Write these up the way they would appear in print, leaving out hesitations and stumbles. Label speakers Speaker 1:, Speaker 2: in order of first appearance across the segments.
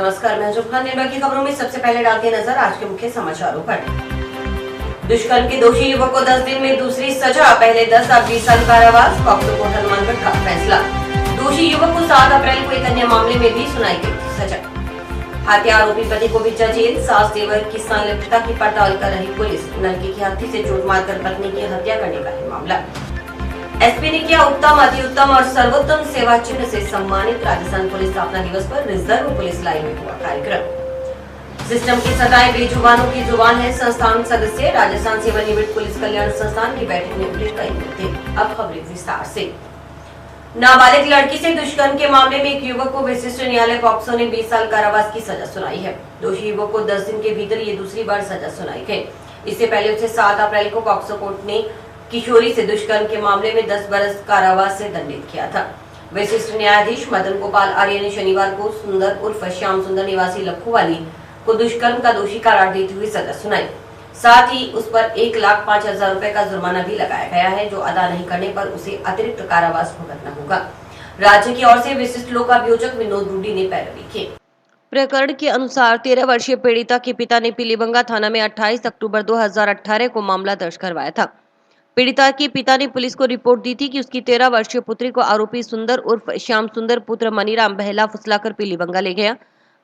Speaker 1: नमस्कार, मैं जुल्फान निर्भय की खबरों में सबसे पहले डालते हैं नजर आज के मुख्य समाचारों पर। दुष्कर्म के दोषी युवक को 10 दिन में दूसरी सजा, पहले 10 अब 20 साल कारावास। पॉक्सो कोर्ट हनुमानगढ़ का फैसला। दोषी युवक को 7 अप्रैल को एक अन्य मामले में भी सुनाई गई थी सजा। हत्या आरोपी पति को भेजा जेल। सास देवर की संलिप्तता की पड़ताल कर रही पुलिस। नलकी की हत्थी से चोट मारकर पत्नी की हत्या करने का है मामला। एसपी ने किया उत्तम, अति उत्तम और सर्वोत्तम सेवा चिन्ह से सम्मानित। राजस्थान पुलिस स्थापना दिवस पर रिजर्व पुलिस लाइन में हुआ कार्यक्रम। सिस्टम की सदाएं बेजुबानों की जुबान है। संस्थान सदस्य राजस्थान सेवानिवृत्त पुलिस कल्याण संस्थान की बैठक में उठे कई मुद्दे। अब खबरें विस्तार से। नाबालिग लड़की से दुष्कर्म के मामले में एक युवक को विशिष्ट न्यायालय पॉक्सो ने 20 साल कारावास की सजा सुनाई है। दोषी युवक को 10 दिन के भीतर ये दूसरी बार सजा सुनाई गई। इससे पहले उसे 7 अप्रैल को पॉक्सो कोर्ट ने किशोरी से दुष्कर्म के मामले में 10 बरस कारावास से दंडित किया था। विशिष्ट न्यायाधीश मदन गोपाल आर्य ने शनिवार को सुंदर उर्फ श्याम सुंदर निवासी लखोवाली को दुष्कर्म का दोषी करार देते हुए सजा सुनाई। साथ ही उस पर 1,05,000 रुपए का जुर्माना भी लगाया गया है, जो अदा नहीं करने पर उसे अतिरिक्त कारावास भुगतना होगा। राज्य की ओर से विशिष्ट लोक अभियोजक विनोद रूडी ने पैरवी की।
Speaker 2: प्रकरण के अनुसार 13 वर्षीय पीड़िता के पिता ने पीलीबंगा थाना में 28 अक्टूबर 2018 को मामला दर्ज करवाया था। पीड़िता के पिता ने पुलिस को रिपोर्ट दी थी कि उसकी 13 वर्षीय पुत्री को आरोपी सुंदर उर्फ श्याम सुंदर पुत्र मनीराम बहला फुसलाकर पीलीबंगा ले गया।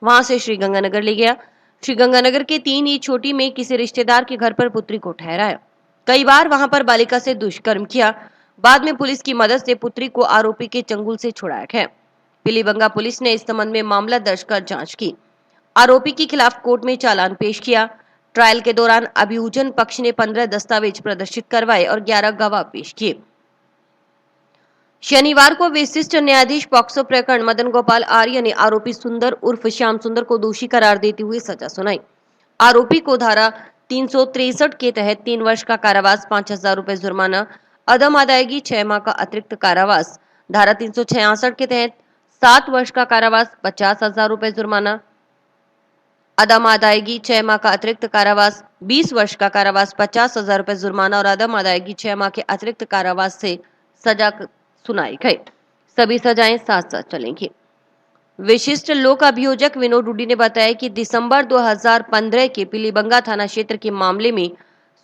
Speaker 2: वहां से श्रीगंगानगर ले गया। श्रीगंगानगर के 3 ई छोटी में किसी रिश्तेदार के घर पर पुत्री को ठहराया। कई बार वहां पर बालिका से दुष्कर्म किया। बाद में पुलिस की मदद से पुत्री को आरोपी के चंगुल से छुड़ाया गया। पीलीबंगा पुलिस ने इस संबंध में मामला दर्ज कर जांच की। आरोपी के खिलाफ कोर्ट में चालान पेश किया। ट्रायल के दौरान अभियोजन पक्ष ने 15 दस्तावेज प्रदर्शित करवाए और 11 गवाह पेश किए। शनिवार को विशिष्ट न्यायाधीश पॉक्सो प्रकरण मदन गोपाल आर्य ने आरोपी सुंदर उर्फ श्याम सुंदर को दोषी करार देते हुए सजा सुनाई। आरोपी को धारा 363 के तहत 3 वर्ष का कारावास, 5,000 रुपए जुर्माना, अदम अदायगी 6 माह का अतिरिक्त कारावास। धारा 366 के तहत 7 वर्ष का कारावास, 50,000 रुपए जुर्माना, अदम अदायगी 6 माह का अतिरिक्त कारावास, 20 वर्ष का कारावास, 50,000 रुपए जुर्माना और अदम अदायगी 6 माह के अतिरिक्त कारावास से सजा सुनाई गई। सभी सजाएं साथ साथ चलेंगी। विशिष्ट लोक अभियोजक विनोद रूडी ने बताया कि दिसंबर 2015 के पीलीबंगा थाना क्षेत्र के मामले में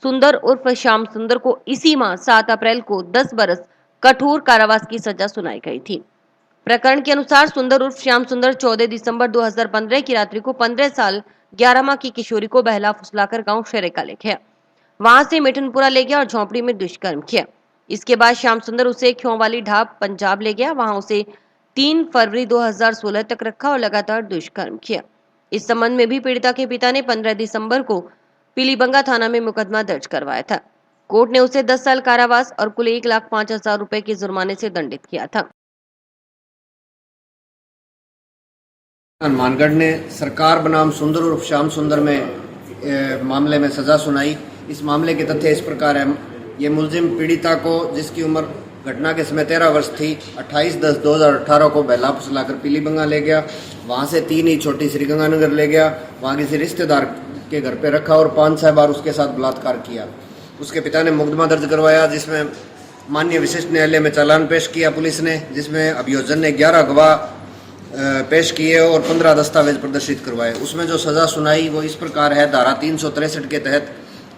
Speaker 2: सुंदर उर्फ श्याम सुंदर को इसी माह 7 अप्रैल को 10 बरस कठोर कारावास की सजा सुनाई गई थी। प्रकरण के अनुसार सुंदर उर्फ श्याम सुंदर 14 दिसंबर 2015 की रात्रि को 15 साल 11 माह की किशोरी को बहला फुसलाकर गांव शेरेका ले गया। वहां से मिठनपुरा ले गया और झोंपड़ी में दुष्कर्म किया। इसके बाद श्याम सुंदर उसे ख्योवाली ढाब पंजाब ले गया। वहां उसे 3 फरवरी 2016 तक रखा और लगातार दुष्कर्म किया। इस संबंध में भी पीड़िता के पिता ने 15 दिसंबर को पीलीबंगा थाना में मुकदमा दर्ज करवाया था। कोर्ट ने उसे 10 साल कारावास और कुल 1,05,000 रुपए के जुर्माने से दंडित किया था।
Speaker 3: हनुमानगढ़ ने सरकार बनाम सुंदर उर्फ श्याम सुंदर में मामले में सजा सुनाई। इस मामले के तथ्य इस प्रकार है। ये मुलजिम पीड़िता को, जिसकी उम्र घटना के समय 13 वर्ष थी, 28/10/2018 को बहला फुसलाकर पीलीबंगा ले गया। वहां से 3 ही छोटी श्रीगंगानगर ले गया। वहां किसी रिश्तेदार के घर पे रखा और 5-6 बार उसके साथ बलात्कार किया। उसके पिता ने मुकदमा दर्ज करवाया, जिसमें माननीय विशिष्ट न्यायालय में चालान पेश किया पुलिस ने, जिसमें अभियोजन ने 11 गवाह पेश किए और 15 दस्तावेज प्रदर्शित करवाए। उसमें जो सजा सुनाई वो इस प्रकार है। धारा 363 के तहत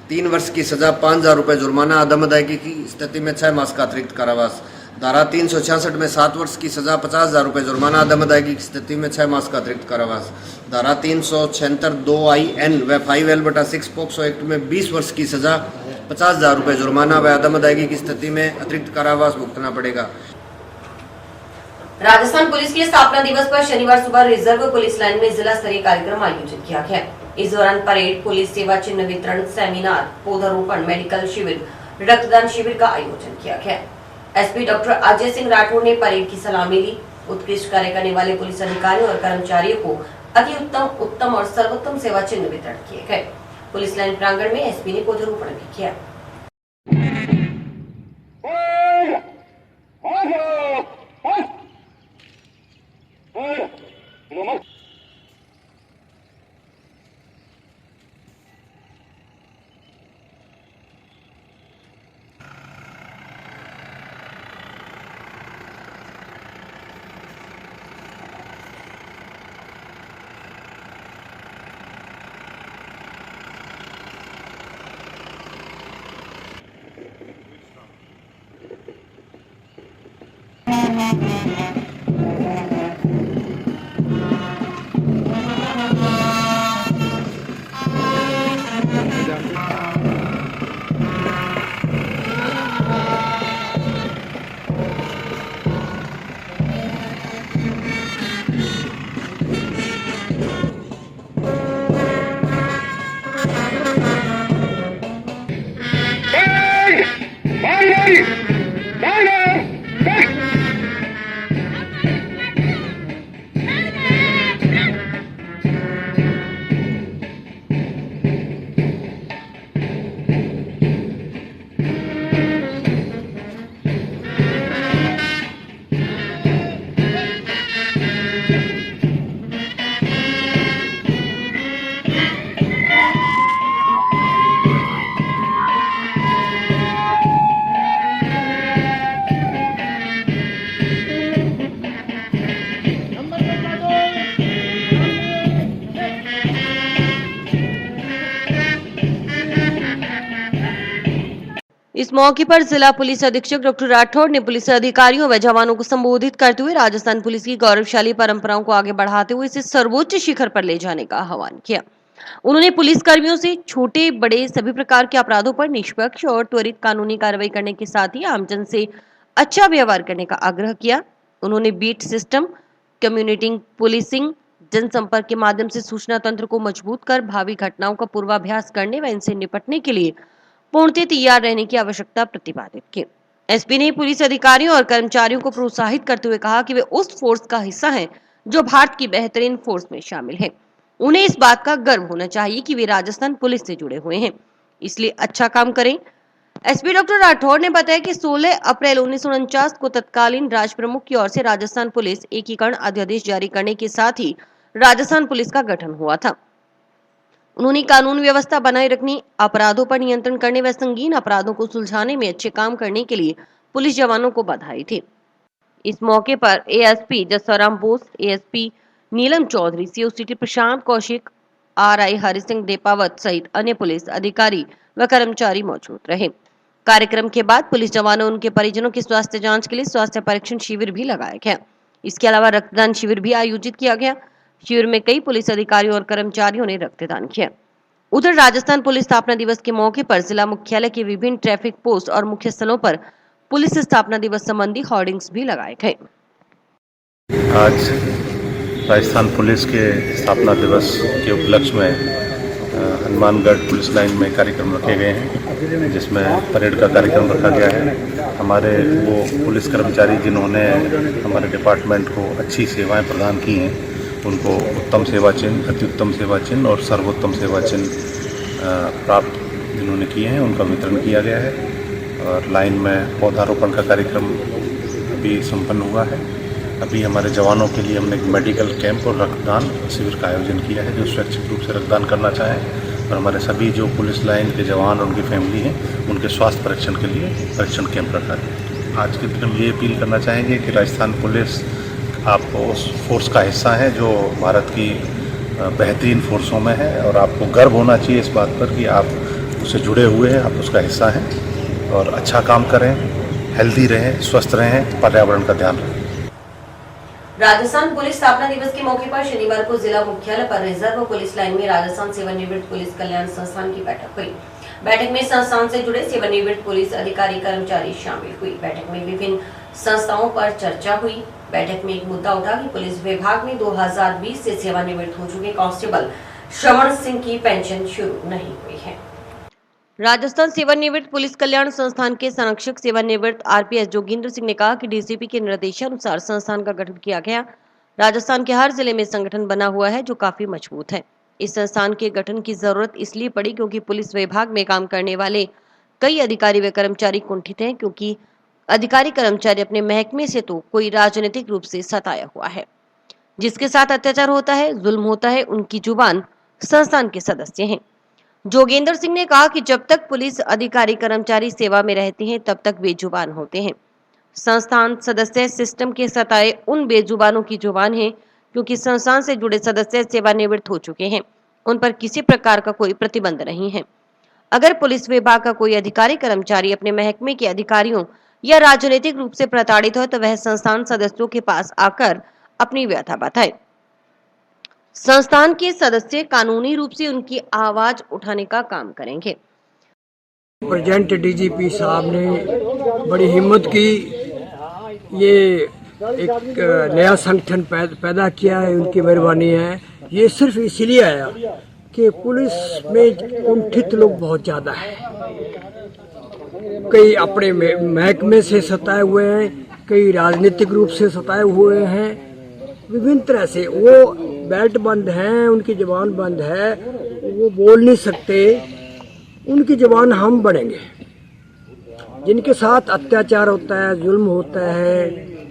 Speaker 3: 3 वर्ष की सजा, 5,000 रुपए जुर्माना, अदम अदायगी की स्थिति में 6 मास का अतिरिक्त कारावास। धारा 366 में 7 वर्ष की सजा, 50,000 रुपए जुर्माना, अदम अदायगी की स्थिति में 6 मास का अतिरिक्त कारावास। धारा 376 2IN व 5L/6 पॉक्सो एक्ट में 20 वर्ष की सजा, 50,000 रुपए जुर्माना व अदम अदायगी की स्थिति में अतिरिक्त कारावास भुगतना पड़ेगा।
Speaker 1: राजस्थान पुलिस के स्थापना दिवस पर शनिवार सुबह रिजर्व पुलिस लाइन में जिला स्तरीय कार्यक्रम आयोजित किया गया। इस दौरान परेड, पुलिस सेवा चिन्ह वितरण, सेमिनार, पौधारोपण, मेडिकल शिविर, रक्तदान शिविर का आयोजन किया गया। एसपी डॉक्टर अजय सिंह राठौर ने परेड की सलामी ली। उत्कृष्ट कार्य करने वाले पुलिस अधिकारियों और कर्मचारियों को अति उत्तम, उत्तम और सर्वोत्तम सेवा चिन्ह वितरण किए गए। पुलिस लाइन प्रांगण में एसपी ने पौधारोपण भी किया।
Speaker 2: इस मौके पर जिला पुलिस अधीक्षक डॉक्टर राठौड़ ने पुलिस अधिकारियों व जवानों को संबोधित करते हुए राजस्थान पुलिस की गौरवशाली परंपराओं को आगे बढ़ाते हुए इसे सर्वोच्च शिखर पर ले जाने का आह्वान किया। उन्होंने पुलिस कर्मियों से छोटे बड़े सभी प्रकार के अपराधों पर निष्पक्ष और त्वरित कानूनी कार्रवाई करने के साथ ही आमजन से अच्छा व्यवहार करने का आग्रह किया। उन्होंने बीट सिस्टम, कम्युनिटी पुलिसिंग, जनसंपर्क के माध्यम से सूचना तंत्र को मजबूत कर भावी घटनाओं का पूर्वाभ्यास करने व इनसे निपटने के लिए पूर्णतः तैयार रहने की आवश्यकता प्रतिपादित की। एसपी ने पुलिस अधिकारियों और कर्मचारियों को प्रोत्साहित करते हुए कहा कि वे उस फोर्स का हिस्सा हैं जो भारत की बेहतरीन फोर्स में शामिल है। उन्हें इस बात का गर्व होना चाहिए कि वे राजस्थान पुलिस से जुड़े हुए हैं, इसलिए अच्छा काम करें। एसपी डॉक्टर राठौड़ ने बताया कि 16 अप्रैल 1949 को तत्कालीन राज प्रमुख की ओर से राजस्थान पुलिस एकीकरण अध्यादेश जारी करने के साथ ही राजस्थान पुलिस का गठन हुआ था। उन्होंने कानून व्यवस्था बनाए रखने, अपराधों पर नियंत्रण करने व संगीन अपराधों को सुलझाने में अच्छे काम करने के लिए पुलिस जवानों को बधाई थी। इस मौके पर ASP Jasram Bose, ASP Neelam Chaudhary, CO city प्रशांत कौशिक, आरआई हरि सिंह देपावत सहित अन्य पुलिस अधिकारी व कर्मचारी मौजूद रहे। कार्यक्रम के बाद पुलिस जवानों और उनके परिजनों की स्वास्थ्य जांच के लिए स्वास्थ्य परीक्षण शिविर भी लगाया गया। इसके अलावा रक्तदान शिविर भी आयोजित किया गया। शिविर में कई पुलिस अधिकारियों और कर्मचारियों ने रक्तदान किया। उधर राजस्थान पुलिस स्थापना दिवस के मौके पर जिला मुख्यालय के विभिन्न ट्रैफिक पोस्ट और मुख्य स्थलों पर पुलिस स्थापना दिवस संबंधी होर्डिंग्स भी लगाए गए।
Speaker 4: आज राजस्थान पुलिस के स्थापना दिवस के उपलक्ष्य में हनुमानगढ़ पुलिस लाइन में कार्यक्रम रखे गए हैं, जिसमें परेड का कार्यक्रम रखा गया है। हमारे वो पुलिस कर्मचारी जिन्होंने हमारे डिपार्टमेंट को अच्छी सेवाएं प्रदान की हैं, उनको उत्तम सेवा चिन्ह, अति उत्तम सेवा चिन्ह और सर्वोत्तम सेवा चिन्ह प्राप्त जिन्होंने किए हैं, उनका वितरण किया गया है। और लाइन में पौधारोपण का कार्यक्रम भी संपन्न हुआ है। अभी हमारे जवानों के लिए हमने एक मेडिकल कैंप और रक्तदान शिविर का आयोजन किया है, जो स्वैच्छिक रूप से रक्तदान करना चाहें। और हमारे सभी जो पुलिस लाइन के जवान और उनकी फैमिली हैं, उनके स्वास्थ्य परीक्षण के लिए परीक्षण कैंप रखा है। आज के दिन हम ये अपील करना चाहेंगे कि राजस्थान पुलिस आप उस फोर्स का हिस्सा है जो भारत की बेहतरीन फोर्सों में है, और आपको गर्व होना चाहिए इस बात पर कि आप उससे जुड़े हुए हैं, आप उसका हिस्सा हैं। और अच्छा काम करें, हेल्दी रहें, स्वस्थ रहें, पर्यावरण का ध्यान रखें।
Speaker 1: राजस्थान पुलिस स्थापना दिवस के मौके पर शनिवार को जिला मुख्यालय पर रिजर्व पुलिस लाइन में राजस्थान सेवानिवृत्त पुलिस कल्याण संस्थान की बैठक हुई। बैठक में संस्थान से जुड़े सेवानिवृत्त पुलिस अधिकारी कर्मचारी शामिल हुई। बैठक में विभिन्न संस्थाओं पर चर्चा हुई। बैठक में एक मुद्दा उठा कि पुलिस विभाग में 2020 से सेवानिवृत्त हो चुके कांस्टेबल श्रवण सिंह की पेंशन शुरू नहीं हुई है।
Speaker 2: राजस्थान सेवानिवृत्त पुलिस कल्याण संस्थान के संरक्षक सेवानिवृत्त आरपीएस जोगिंद्र सिंह ने कहा कि डीसीपी के निर्देशानुसार संस्थान का गठन किया गया। राजस्थान के हर जिले में संगठन बना हुआ है जो काफी मजबूत है। इस संस्थान के गठन की जरूरत इसलिए पड़ी क्योंकि पुलिस विभाग में काम करने वाले कई अधिकारी व कर्मचारी कुंठित हैं, क्योंकि अधिकारी कर्मचारी अपने महकमे से तो कोई राजनीतिक रूप से सताया हुआ है, जिसके साथ अत्याचार होता है, जुल्म होता है, उनकी जुबान संस्थान के सदस्य हैं। जोगेंद्र सिंह ने कहा कि जब तक पुलिस अधिकारी कर्मचारी सेवा में रहते हैं तब तक बेजुबान होते हैं। संस्थान सदस्य सिस्टम के सताए उन बेजुबानों की जुबान है, क्योंकि संस्थान से जुड़े सदस्य सेवानिवृत्त हो चुके हैं, उन पर किसी प्रकार का कोई प्रतिबंध नहीं है। अगर पुलिस विभाग का कोई अधिकारी कर्मचारी अपने महकमे के अधिकारियों या राजनीतिक रूप से प्रताड़ित हो तो वह संस्थान सदस्यों के पास आकर अपनी व्यथा बताए। संस्थान के सदस्य कानूनी रूप से उनकी आवाज उठाने का काम करेंगे।
Speaker 5: प्रेजेंट डीजीपी साहब ने बड़ी हिम्मत की, ये एक नया संगठन पैदा किया है, उनकी मेहरबानी है। ये सिर्फ इसलिए आया कि पुलिस में कुंठित लोग बहुत ज्यादा हैं, कई अपने महकमे से सताए हुए हैं, कई राजनीतिक रूप से सताए हुए हैं, विभिन्न तरह से वो बेल्ट बंद हैं, उनकी जुबान बंद है, वो बोल नहीं सकते, उनकी जुबान हम बनेंगे। जिनके साथ अत्याचार होता है, जुल्म होता है,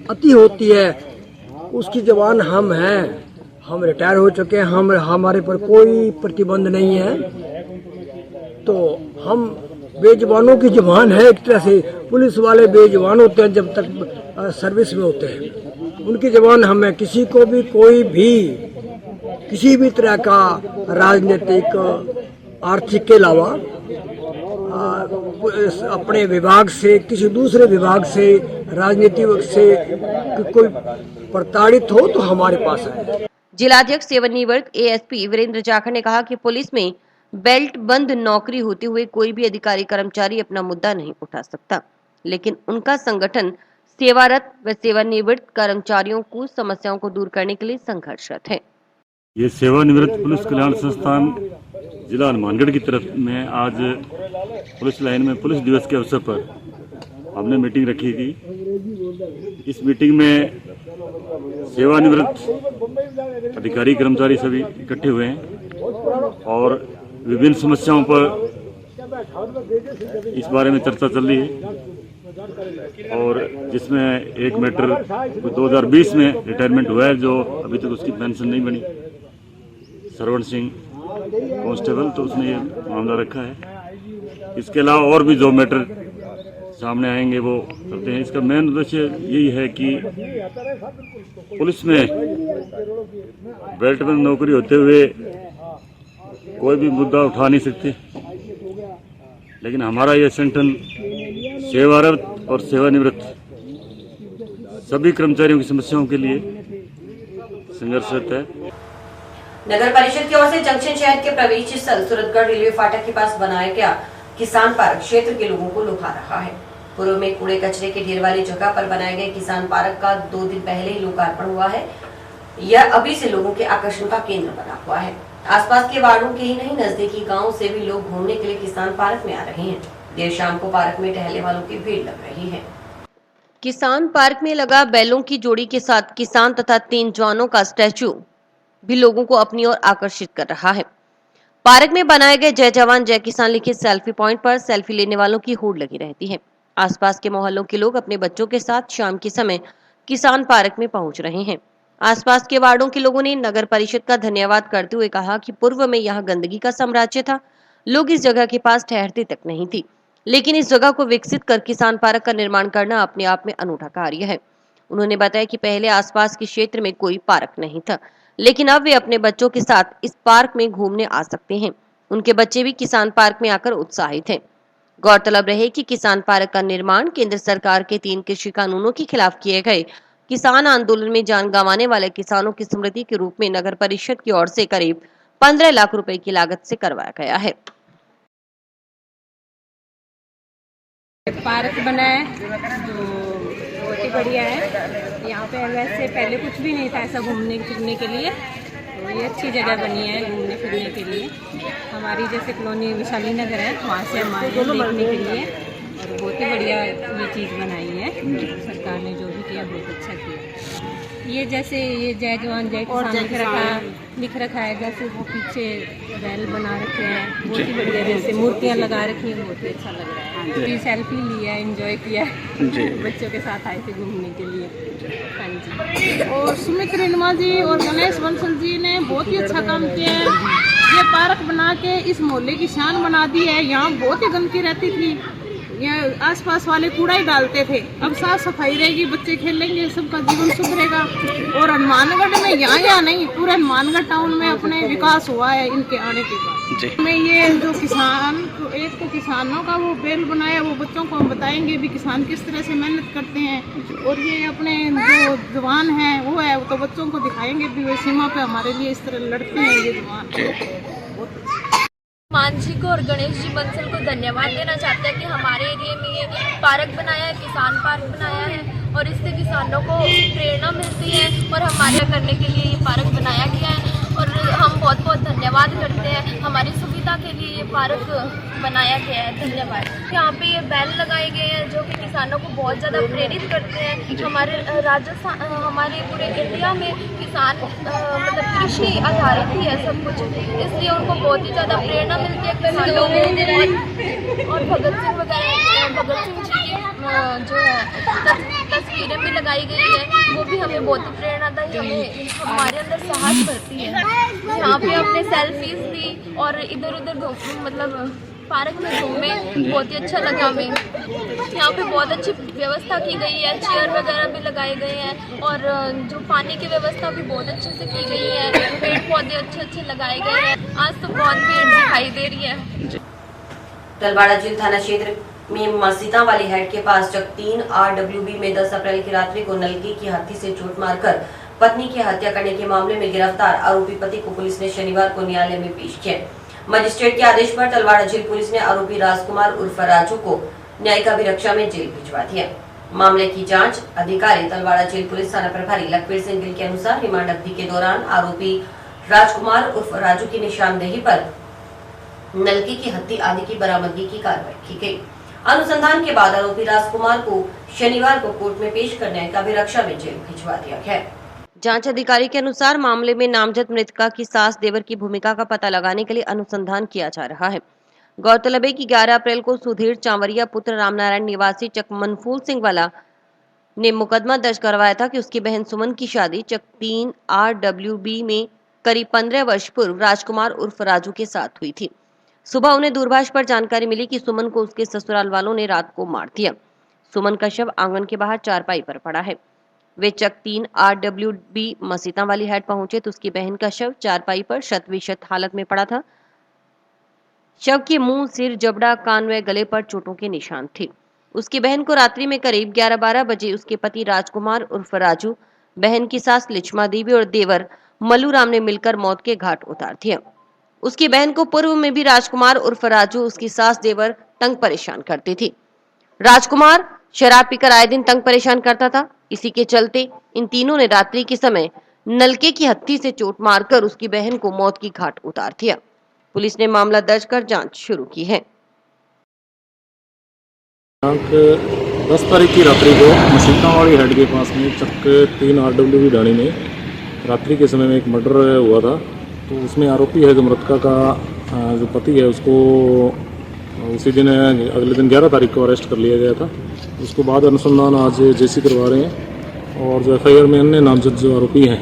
Speaker 5: अति होती है, उसकी जुबान हम हैं। हम रिटायर हो चुके हैं, हमारे पर कोई प्रतिबंध नहीं है, तो हम बेजुबानों की जुबान है। एक तरह से पुलिस वाले बेजुबान होते हैं जब तक सर्विस में होते हैं, उनकी जुबान हम है। किसी को भी कोई भी किसी भी तरह का राजनीतिक आर्थिक के अलावा अपने विभाग से किसी दूसरे विभाग से राजनीति से कोई प्रताड़ित हो तो हमारे पास है।
Speaker 2: जिलाध्यक्ष सेवानिवृत्त एएसपी वीरेंद्र जाखड़ ने कहा कि पुलिस में बेल्ट बंद नौकरी होते हुए कोई भी अधिकारी कर्मचारी अपना मुद्दा नहीं उठा सकता, लेकिन उनका संगठन सेवारत व सेवानिवृत्त कर्मचारियों को समस्याओं को दूर करने के लिए संघर्षरत है।
Speaker 6: ये सेवानिवृत्त पुलिस कल्याण संस्थान जिला हनुमानगढ़ की तरफ में आज पुलिस लाइन में पुलिस दिवस के अवसर पर हमने मीटिंग रखी थी। इस मीटिंग में सेवानिवृत्त अधिकारी कर्मचारी सभी इकट्ठे हुए हैं और विभिन्न समस्याओं पर इस बारे में चर्चा चल रही है, और जिसमें एक मैटर 2020 में रिटायरमेंट हुआ है, जो अभी तक उसकी पेंशन नहीं बनी, सरवण सिंह कांस्टेबल, तो उसने ये मामला रखा है। इसके अलावा और भी जो मैटर सामने आएंगे वो करते हैं। इसका मेन उद्देश्य यही है कि पुलिस में बेल्ट में नौकरी होते हुए कोई भी मुद्दा उठा नहीं सकते, लेकिन हमारा यह संगठन सेवारत और सेवानिवृत्त सभी कर्मचारियों की समस्याओं के लिए संघर्षरत है।
Speaker 1: नगर परिषद की ओर से जंक्शन शहर के प्रवेश स्थल सूरतगढ़ रेलवे फाटक के पास बनाया गया किसान पार्क क्षेत्र के लोगों को लुभा रहा है। पूर्व में कूड़े कचरे के ढेर वाली जगह पर बनाए गए किसान पार्क का 2 दिन पहले ही लोकार्पण हुआ है। यह अभी से लोगों के आकर्षण का केंद्र बना हुआ है। आसपास के वार्डों के ही नहीं, नजदीकी गाँव से भी लोग घूमने के लिए किसान पार्क में आ रहे हैं। देर शाम को पार्क में टहलने वालों की भीड़ लग रही है।
Speaker 2: किसान पार्क में लगा बैलों की जोड़ी के साथ किसान तथा 3 जवानों का स्टैचू भी लोगों को अपनी ओर आकर्षित कर रहा है। पार्क में बनाए गए जय जवान जय किसान लिखे सेल्फी पॉइंट पर सेल्फी लेने वालों की होड़ लगी रहती है। आसपास के मोहल्लों के लोग अपने बच्चों के साथ शाम के समय किसान पार्क में पहुंच रहे हैं। आसपास के वार्डों के लोगों ने नगर परिषद का धन्यवाद करते हुए कहा कि पूर्व में यहाँ गंदगी का साम्राज्य था, लोग इस जगह के पास ठहरते तक नहीं थी, लेकिन इस जगह को विकसित कर किसान पार्क का निर्माण करना अपने आप में अनूठा कार्य है। उन्होंने बताया कि पहले आसपास के क्षेत्र में कोई पार्क नहीं था, लेकिन अब वे अपने बच्चों के साथ इस पार्क में घूमने आ सकते हैं। उनके बच्चे भी किसान पार्क में आकर उत्साहित हैं। गौरतलब रहे कि किसान पार्क का निर्माण केंद्र सरकार के 3 कृषि कानूनों के खिलाफ किए गए किसान आंदोलन में जान गंवाने वाले किसानों की स्मृति के रूप में नगर परिषद की ओर से करीब 15 लाख रुपए की लागत से करवाया गया है।
Speaker 7: पार्क बना है जो बहुत ही बढ़िया है। यहाँ पे वैसे पहले कुछ भी नहीं था ऐसा घूमने फिरने के लिए, तो ये अच्छी जगह बनी है घूमने फिरने के लिए। हमारी जैसे कॉलोनी विशाली नगर है, वहाँ से हम आए हैं देखने के लिए, और बहुत ही बढ़िया ये चीज़ बनाई है सरकार ने, जो भी किया बहुत अच्छा किया। ये जैसे ये जय जवान जय किसान लिख रखा है, जैसे वो पीछे बैल बना रखे हैं, बहुत ही बढ़िया, जैसे मूर्तियाँ लगा रखी हैं, बहुत ही अच्छा लग रहा है। पूरी सेल्फी लिया, एंजॉय किया, बच्चों के साथ आए थे घूमने के लिए। हाँ जी।
Speaker 8: और सुमित रेणुमा जी और गणेश बंसल जी ने बहुत ही अच्छा काम किया है। ये पार्क बना के इस मोहल्ले की शान बना दी है। यहाँ बहुत ही गंदगी रहती थी, यहाँ आसपास वाले कूड़ा ही डालते थे। अब साफ सफाई रहेगी, बच्चे खेलेंगे, सबका जीवन सुधरेगा। और हनुमानगढ़ में यहाँ नहीं, पूरे हनुमानगढ़ टाउन में अपने विकास हुआ है इनके आने के बाद। में ये जो किसान, एक तो किसानों का वो बेल बनाया, वो बच्चों को हम बताएंगे भी किसान किस तरह से मेहनत करते हैं। और ये अपने जो जवान हैं वो है, तो बच्चों को दिखाएंगे भी वे सीमा पे हमारे लिए इस तरह लड़ते हैं ये जवान।
Speaker 9: मान जी को और गणेश जी बंसल को धन्यवाद देना चाहते हैं कि हमारे एरिया में ये पार्क बनाया है, किसान पार्क बनाया है, और इससे किसानों को प्रेरणा मिलती है और हमारे करने के लिए ये पार्क बनाया गया है। और हम बहुत बहुत धन्यवाद करते हैं, हमारी सुविधा के लिए ये पार्क बनाया गया है। धन्यवाद। यहाँ पे ये बैल लगाए गए हैं जो कि किसानों को बहुत ज़्यादा प्रेरित करते हैं। हमारे राजस्थान, हमारे पूरे इंडिया में किसान मतलब कृषि आधारित ही है सब कुछ, इसलिए उनको बहुत ही ज़्यादा प्रेरणा मिलती है किसानों को। और भगत सिंह वगैरह, भगत सिंह जी की जो है तस्वीरें भी लगाई गई है, वो भी हमें बहुत ही प्रेरणादायी, हमें हमारे अंदर साहस भरती है। यहाँ पे हमने सेल्फीज ली और इधर उधर मतलब पार्क में घूमे, बहुत ही अच्छा लगा हमें। यहाँ पे बहुत अच्छी व्यवस्था की गई है, चेयर वगैरह भी लगाए गए हैं, और जो पानी की व्यवस्था भी बहुत अच्छे से की गई है, पेड़ पौधे अच्छे अच्छे लगाए गए हैं। आज तो बहुत भीड़ दिखाई दे रही है।
Speaker 1: तलवाड़ा जेल थाना क्षेत्र में मसीता वाली हेड के पास जब 3 RWB में 10 अप्रैल की रात्रि को नलकी की हत्थी से चोट मारकर पत्नी की हत्या करने के मामले में गिरफ्तार आरोपी पति को पुलिस ने शनिवार को न्यायालय में पेश किया। मजिस्ट्रेट के आदेश पर तलवाड़ा जेल पुलिस ने आरोपी राजकुमार उर्फ राजू को न्यायिक अभिरक्षा में जेल भिजवा दिया। मामले की जांच अधिकारी तलवाड़ा जेल पुलिस थाना प्रभारी लखवीर सिंह गिल के अनुसार रिमांड अवधि के दौरान आरोपी राजकुमार उर्फ राजू की निशानदेही पर नलकी की हत्ती आदि की बरामदगी की कार्रवाई की गई। अनुसंधान के बाद आरोपी राजकुमार को शनिवार को कोर्ट में पेश कर न्यायिक अभिरक्षा में जेल भिजवा दिया गया।
Speaker 2: जांच अधिकारी के अनुसार मामले में नामजद मृतका की सास देवर की भूमिका का पता लगाने के लिए अनुसंधान किया जा रहा है। गौरतलब है कि 11 अप्रैल को सुधीर चांवरिया पुत्र रामनारायण निवासी चक मनफूल सिंह वाला ने मुकदमा दर्ज करवाया था कि उसकी बहन सुमन की शादी चक 3 RWB में करीब 15 वर्ष पूर्व राजकुमार उर्फ राजू के साथ हुई थी। सुबह उन्हें दूरभाष पर जानकारी मिली कि सुमन को उसके ससुराल वालों ने रात को मार दिया। सुमन का शव आंगन के बाहर चारपाई पर पड़ा है। वे चक 3 RWB मसीता वाली हेड पहुंचे तो उसकी बहन का शव चारपाई पर शत-विशत हालत में पड़ा था। शव के मुंह, सिर, जबड़ा, कान व गले पर चोटों के निशान थे। उसकी बहन को रात्रि में करीब 11-12 बजे उसके पति राजकुमार उर्फ राजू, बहन की सास लिचमा देवी और देवर मल्लूराम ने मिलकर मौत के घाट उतार दिया। उसकी बहन को पूर्व में भी राजकुमार उर्फ राजू, उसकी सास देवर तंग परेशान करती थी। राजकुमार शराब पीकर आए दिन तंग परेशान करता था। इसी के चलते इन तीनों ने रात्रि के समय नलके की हत्थी से चोट मारकर उसकी बहन को मौत की घाट उतार दिया। पुलिस ने मामला दर्ज कर जांच शुरू की है।
Speaker 10: 10 तारीख की रात्रि को मसीतावाड़ी हेड के पास में चक 3 RWB ढाणी में रात्रि के समय में एक मर्डर हुआ था। तो उसमें आरोपी है जो मृतका का जो पति है, उसको उसी दिन अगले दिन 11 तारीख को अरेस्ट कर लिया गया था। उसको बाद अनुसंधान आज जेसी करवा रहे हैं और जो FIR में अन्य नामजद जो आरोपी हैं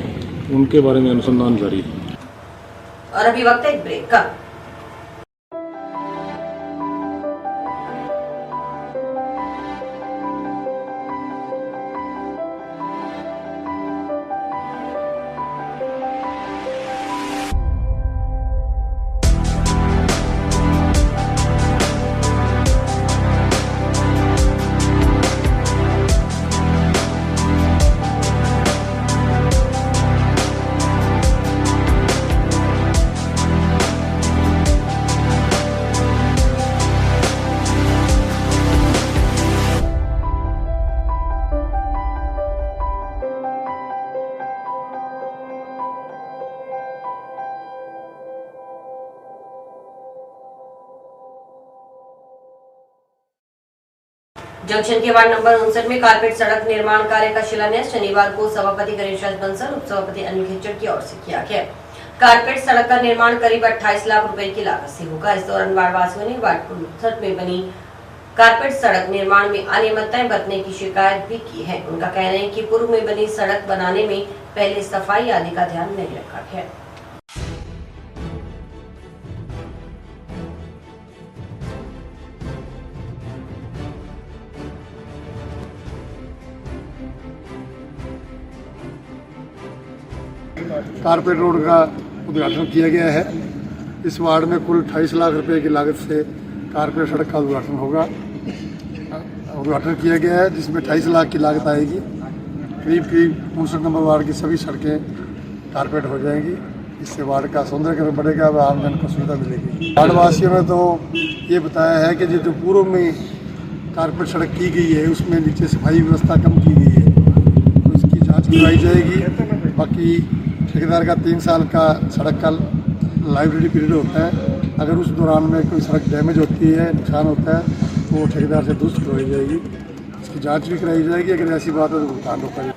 Speaker 10: उनके बारे में अनुसंधान जारी है।
Speaker 1: और अभी वक्त है एक ब्रेक का। जंक्शन के वार्ड नंबर 59 में कारपेट सड़क निर्माण कार्य का शिलान्यास शनिवार को सभापति गणेश राज बंसल, उप सभापति अनिल खिचड़ की ओर से किया गया। कारपेट सड़क का निर्माण करीब 28 लाख रुपए की लागत से होगा। इस दौरान वार्ड वासियों ने वार्ड 59 में बनी कारपेट सड़क निर्माण में अनियमितताएं बरतने की शिकायत भी की है। उनका कहना है कि पूर्व में बनी सड़क बनाने में पहले सफाई आदि का ध्यान नहीं रखा गया।
Speaker 11: कारपेट रोड का उद्घाटन किया गया है। इस वार्ड में कुल 28 लाख रुपए की लागत से कारपेट सड़क का उद्घाटन किया गया है, जिसमें 28 लाख की लागत आएगी। करीब 59 नंबर वार्ड की सभी सड़कें कारपेट हो जाएंगी। इससे वार्ड का सौंदर्यकरण बढ़ेगा व आमजन को सुविधा मिलेगी। वार्ड वासियों ने तो ये बताया है कि जो पूर्व में कारपेट सड़क की गई है उसमें नीचे सफाई व्यवस्था कम की गई है, तो इसकी जांच कराई जाएगी। बाकी ठेकेदार का 3 साल का सड़क का लाइबिलिटी पीरियड होता है। अगर उस दौरान में कोई सड़क डैमेज होती है, नुकसान होता है, तो वो ठेकेदार से दुरुस्त करवाई जाएगी। इसकी जांच भी कराई जाएगी। अगर ऐसी बात है तो भुगतान रोका जाएगा।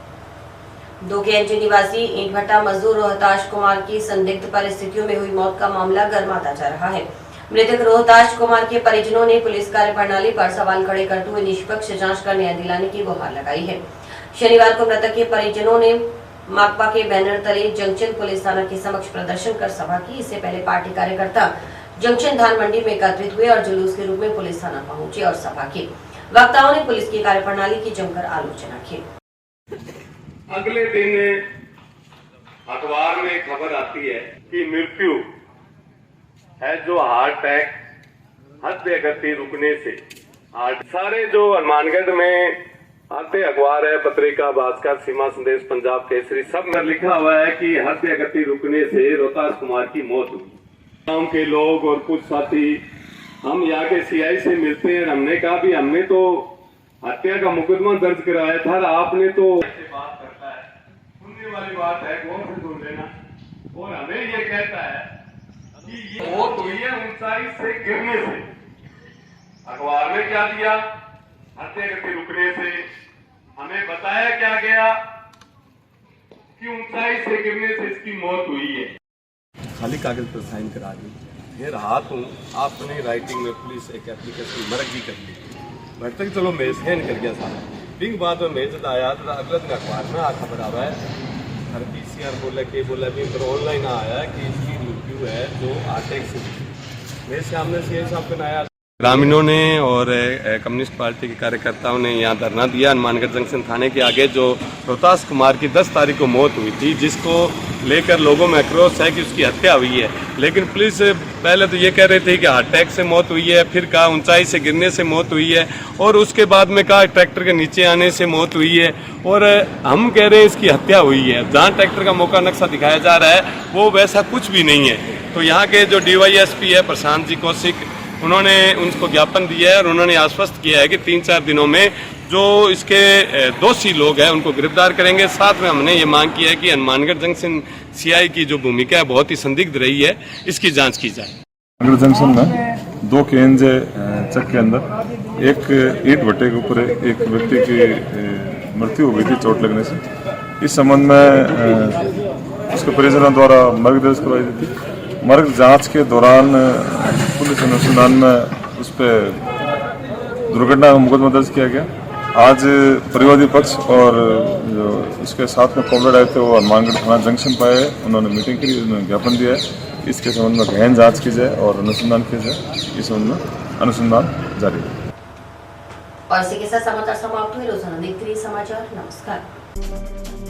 Speaker 1: दोकेंजी निवासी ईंट भट्टा मजदूर रोहताश कुमार की संदिग्ध परिस्थितियों में हुई मौत का मामला गर्माता जा रहा है। मृतक रोहताश कुमार के परिजनों ने पुलिस कार्यप्रणाली पर सवाल खड़े करते हुए निष्पक्ष जांच कर न्याय दिलाने की गुहार लगाई है। शनिवार को मृतक के परिजनों ने माकपा के बैनर तले जंक्शन पुलिस थाना के समक्ष प्रदर्शन कर सभा की। इससे पहले पार्टी कार्यकर्ता जंक्शन धान मंडी में एकत्रित हुए और जुलूस के रूप में पुलिस थाना पहुंचे और सभा की। वक्ताओं ने पुलिस की कार्यप्रणाली की जमकर आलोचना की।
Speaker 12: अगले दिन अखबार में खबर आती है कि मृत्यु है जो हार्ट अटैक हृदय गति रुकने से। सारे जो हनुमानगढ़ में आते अखबार है, पत्रिका, भास्कर, सीमा संदेश, पंजाब केसरी, सब में लिखा हुआ है कि हृदय गति रुकने से रोहताश कुमार की मौत हुई। गांव के लोग और कुछ साथी हम यहाँ के सीआई से मिलते हैं। हमने कहा भी हमने तो हत्या का मुकदमा दर्ज कराया था, आपने तो ऐसे बात करता है। सुनने वाली बात है, गौर से सुन लेना। और हमें ये कहता है कि ये मौत हुई है ऊंचाई से गिरने से। अखबार में क्या दिया? हत्या गति रुकने से। हमें बताया क्या गया कि ऊंचाई से गिरने से इसकी मौत हुई है।
Speaker 13: खाली कागज पर साइन करा दी। फिर हाथ हूँ आपने राइटिंग में पुलिस एक एप्लीकेशन मरक भी कर ली। मैं तक चलो मैं सहन कर गया सारा। बिंग बाद में मेजद आया तो अगले दिन अखबार में खबर आ रहा है, हर PCR बोला कि बोला भी फिर ऑनलाइन आया कि इसकी मृत्यु है जो अटैक से। मेरे सामने सीआई साहब का आया। ग्रामीणों ने और कम्युनिस्ट पार्टी के कार्यकर्ताओं ने यहाँ धरना दिया हनुमानगढ़ जंक्शन थाने के आगे, जो रोहताश कुमार की 10 तारीख को मौत हुई थी, जिसको लेकर लोगों में आक्रोश है कि उसकी हत्या हुई है। लेकिन पुलिस पहले तो ये कह रहे थे कि हार्ट अटैक से मौत हुई है, फिर कहा ऊंचाई से गिरने से मौत हुई है, और उसके बाद में कहा ट्रैक्टर के नीचे आने से मौत हुई है, और हम कह रहे हैं इसकी हत्या हुई है। जहाँ ट्रैक्टर का मौका नक्शा दिखाया जा रहा है वो वैसा कुछ भी नहीं है। तो यहाँ के जो DYSP है प्रशांत जी कौशिक, उन्होंने उनको ज्ञापन दिया है और उन्होंने आश्वस्त किया है कि 3-4 दिनों में जो इसके दोषी लोग हैं उनको गिरफ्तार करेंगे। साथ में हमने ये मांग की है कि हनुमानगढ़ जंक्शन CI की जो भूमिका है बहुत ही संदिग्ध रही है, इसकी जांच की जाए।
Speaker 10: हनुमानगढ़ जंक्शन में 2 केंज चक के अंदर एक ईंट भट्टे के ऊपर एक व्यक्ति की मृत्यु हो गई थी चोट लगने से। इस संबंध में उसके परिजनों द्वारा मर्ग दर्ज करवाई गई थी। मर्ग जांच के दौरान पुलिस अनुसंधान में उस पर दुर्घटना का मुकदमा दर्ज किया गया। आज परिवादी पक्ष और जो इसके साथ में कॉमरेड आए थे वो हनुमानगढ़ थाना जंक्शन पर आए, उन्होंने मीटिंग की, उन्होंने ज्ञापन दिया है इसके संबंध में गहन जांच की जाए और अनुसंधान किया जाए। इस संबंध में अनुसंधान जारी है।
Speaker 1: और इसी के साथ समाचार समाप्त हुए। रोजाना देखते रहिए समाचार। नमस्कार।